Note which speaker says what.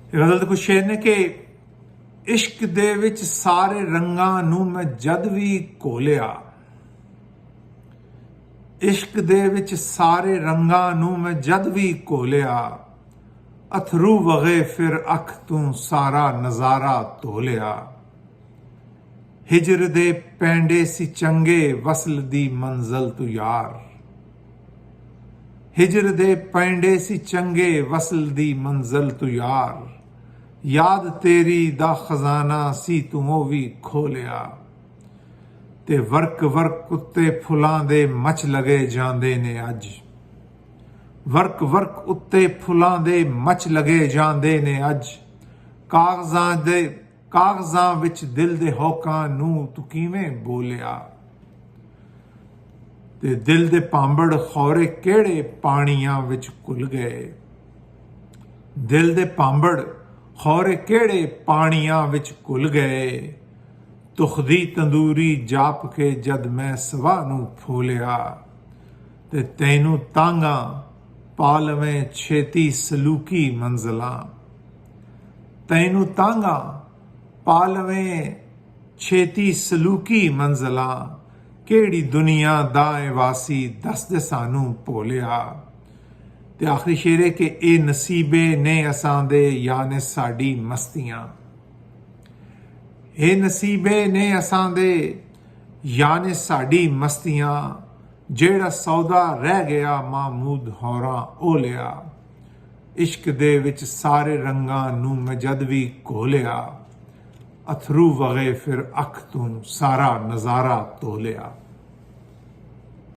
Speaker 1: गज़ल कुछ शेर ने कि इश्क दे विच सारे रंगां नूं मैं जद भी घोलिया, इश्क दे विच सारे रंगां नूं मैं जद भी घोलिया, अथरू वगे फिर अख तूं सारा नज़ारा धोलिया। हिजर दे पैंडे सी चंगे वसल दी मंज़ल तू यार, हिजर दे पैंडे सी चंगे वसल दी मंज़ल तू यार, याद तेरी दा खजाना सी तू ओ भी खोलिया। ते वर्क वर्क उत्ते फुलां दे मच लगे जांदे ने अज, वर्क वर्क उत्ते फुलां दे मच लगे जांदे ने अज, कागज़ां विच दिल दे होकां नूं तू किवें बोलिया। ते दिल दे भांबड़ खौरे केड़े पानियां विच घुल गए, दिल दे भांबड़ खौरे केड़े पानियां विच घुल गए, तुखदी तंदूरी जाप के जद मैं सवा नूं फोलिया। ते तैनू तांगा पालवें छेती सलूकी मंज़िलां, तैनू तांगा पालवें छेती सलूकी मंज़िलां, केड़ी दुनिया दाए वासी दस दे सानू भोलिया। ते आखिरी शेर है कि ए नसीबे ने असां दे याने साडी मस्तियां, ए नसीबे ने असां दे याने साडी मस्तियां, जेड़ा सौदा रह गया महमूद होरां ओलिया। इश्क दे विच सारे रंगां नूं मैं जद भी घोलिया, अथरू वगे फिर अख तूं सारा नज़ारा तोलिया।